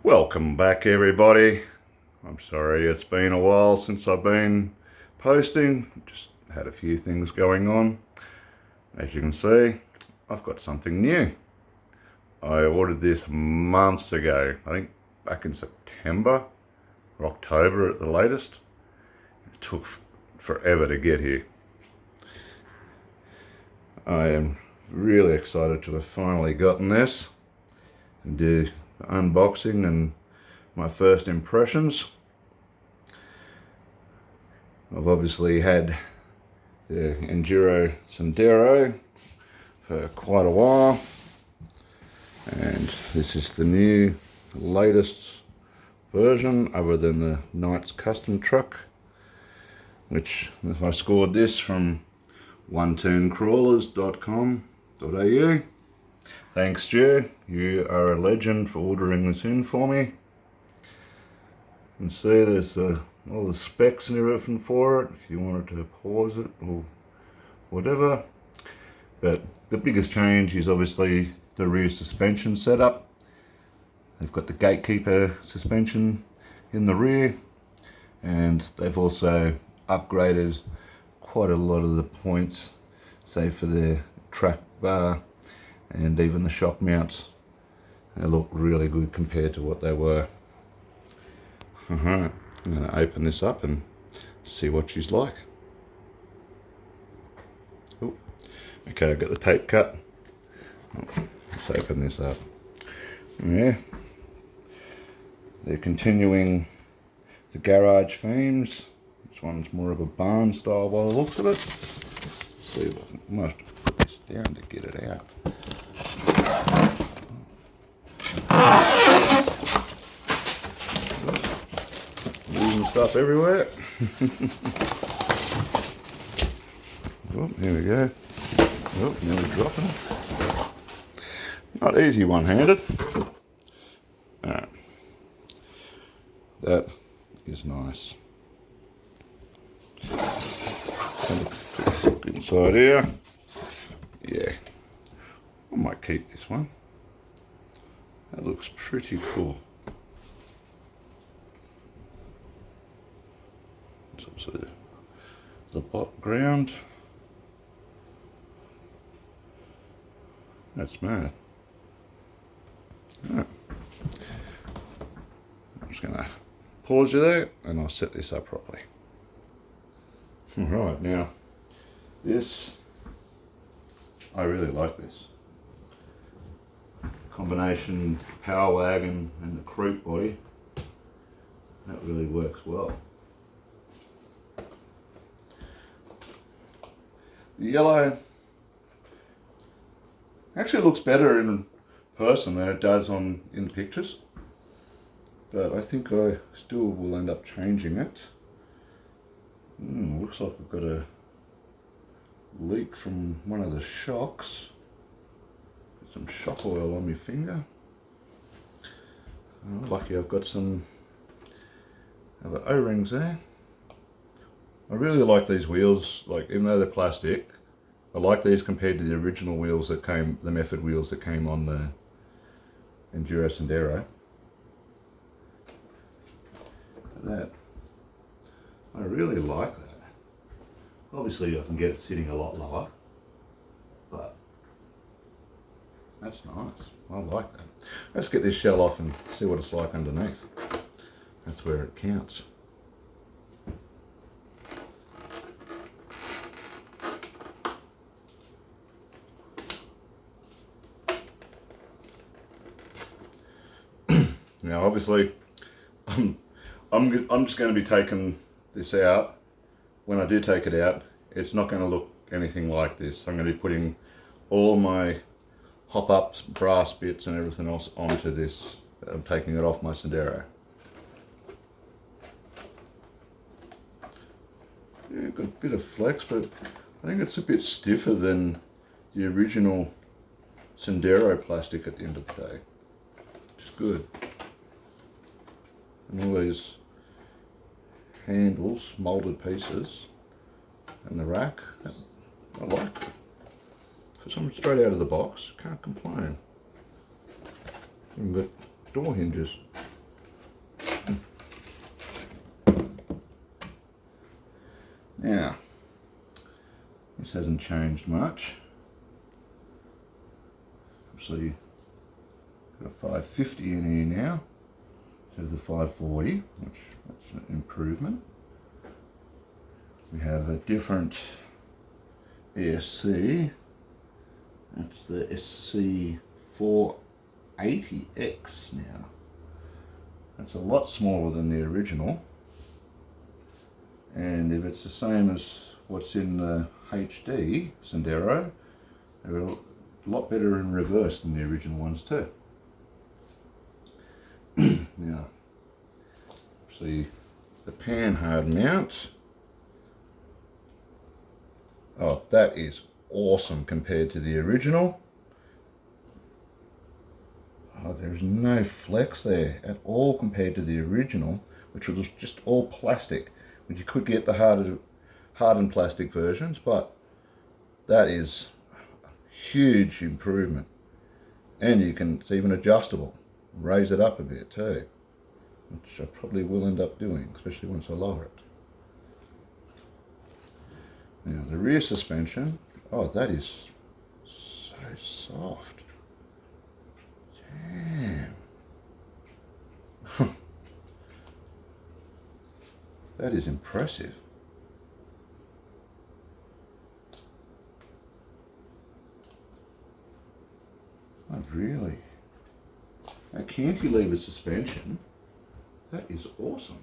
Welcome back, everybody. I'm sorry it's been a while since I've been posting. Just had a few things going on. As you can see, I've got something new. I ordered this months ago, I think back in September or October at the latest. It took forever to get here. I am really excited to have finally gotten this and do the unboxing and my first impressions. I've obviously had the Enduro Sendero for quite a while, and this is the new latest version other than the Knight's Custom Truck, which I scored this from oneturnCrawlers.com.au. Thanks, Stu. You are a legend for ordering this in for me. You can see there's all the specs and everything for it, if you wanted to pause it or whatever. But the biggest change is obviously the rear suspension setup. They've got the Gatekeeper suspension in the rear, and they've also upgraded quite a lot of the points, say for the track bar and even the shock mounts. They look really good compared to what they were. I'm going to open this up and see what she's like. Ooh. Okay, I've got the tape cut. Let's open this up. Yeah, they're continuing the garage themes. This one's more of a barn style by the looks of it. Let's see if I can almost put this down to get it out. Losing stuff everywhere. Oh, here we go. Oh, nearly dropping it. Not easy one-handed. Alright. That is nice. Look inside here. Yeah. I might keep this one. That looks pretty cool. It's also the ground. That's mad. Right. I'm just going to pause you there and I'll set this up properly. Alright, now this, I really like this. Combination power wagon and the creep body, that really works well. The yellow actually looks better in person than it does in the pictures, but I think I still will end up changing it. Looks like I've got a leak from one of the shocks. Got some shock oil on my finger. Lucky I've got some other O-rings there. I really like these wheels, like even though they're plastic, I like these compared to the original wheels that came, the Method wheels that came on the Enduro Sendero. That, I really like that. Obviously I can get it sitting a lot lower, but that's nice. I like that. Let's get this shell off and see what it's like underneath. That's where it counts. Now obviously I'm just going to be taking this out. When I do take it out, it's not going to look anything like this. I'm going to be putting all my hop-ups, brass bits and everything else onto this. I'm taking it off my Sendero. Yeah, got a bit of flex, but I think it's a bit stiffer than the original Sendero plastic at the end of the day, which is good. And all these handles, moulded pieces, and the rack, I like it. For something straight out of the box, can't complain. Even got door hinges. This hasn't changed much. Obviously, got a 550 in here now instead of the 540, which that's an improvement. We have a different ESC. That's the SC480X now. That's a lot smaller than the original. And if it's the same as what's in the HD Sendero, they're a lot better in reverse than the original ones too. Now, see the pan hard mount. Oh, that is awesome compared to the original. Oh, there's no flex there at all compared to the original, which was just all plastic. Which you could get the hardened plastic versions, but that is a huge improvement. And it's even adjustable. Raise it up a bit too, which I probably will end up doing, especially once I lower it. Now the rear suspension, oh, that is so soft. Damn. That is impressive. Oh, really? A cantilever suspension, that is awesome.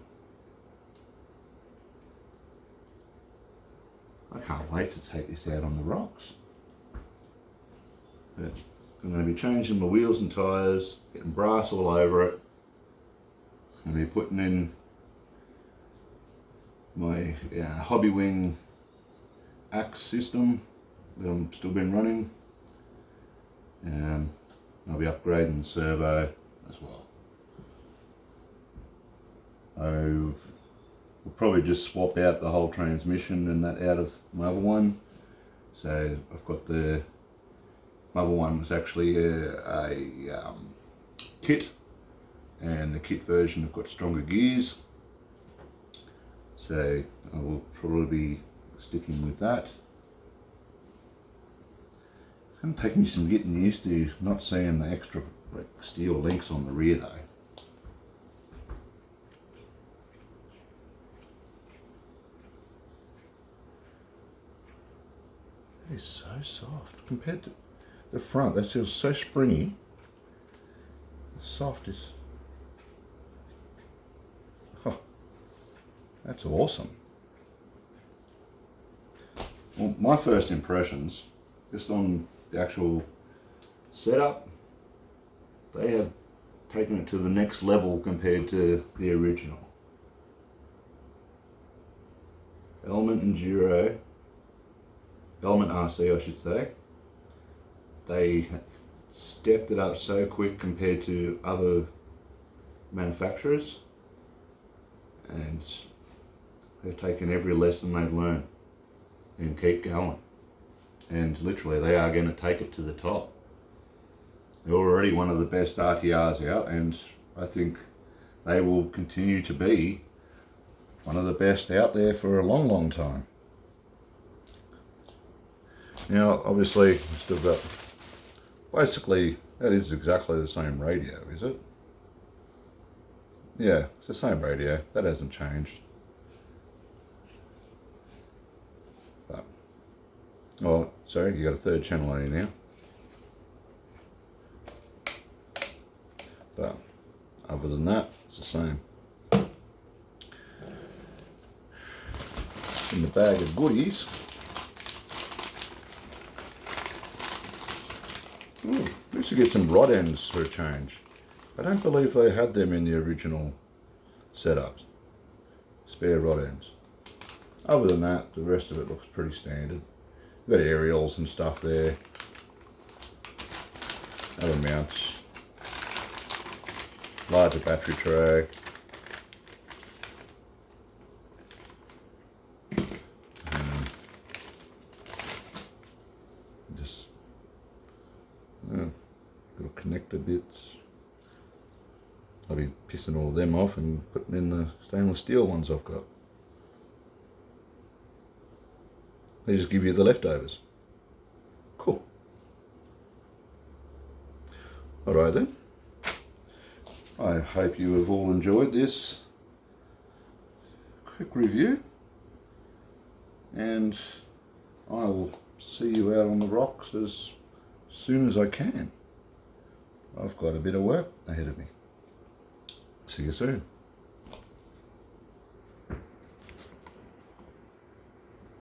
I can't wait to take this out on the rocks. But I'm going to be changing my wheels and tyres, getting brass all over it. I'm going to be putting in my Hobby Wing axe system that I'm still been running. I'll be upgrading the servo as well. I will probably just swap out the whole transmission and that out of my other one. So I've got my other one was actually a kit, and the kit version have got stronger gears. So I will probably be sticking with that. It's going to take me some getting used to not seeing the extra steel links on the rear though. It is so soft compared to the front. That feels so springy. The soft is, oh, that's awesome. Well, my first impressions, just on the actual setup, they have taken it to the next level compared to the original. Element RC I should say. They stepped it up so quick compared to other manufacturers, and they've taken every lesson they've learned and keep going. And literally they are going to take it to the top. They're already one of the best RTRs out, and I think they will continue to be one of the best out there for a long, long time. Now, obviously, we've still got, basically, that is exactly the same radio, is it? Yeah, it's the same radio. That hasn't changed. But, oh, sorry, you got a third channel on here now. But, other than that, it's the same. In the bag of goodies, ooh, we should get some rod ends for a change. I don't believe they had them in the original setup. Spare rod ends. Other than that, the rest of it looks pretty standard. We've got aerials and stuff there. Other mounts. Larger battery tray. Just little connector bits. I'll be pissing all of them off and putting in the stainless steel ones I've got. They just give you the leftovers. Cool. Alright then. I hope you have all enjoyed this quick review, and I will see you out on the rocks as soon as I can. I've got a bit of work ahead of me. See you soon.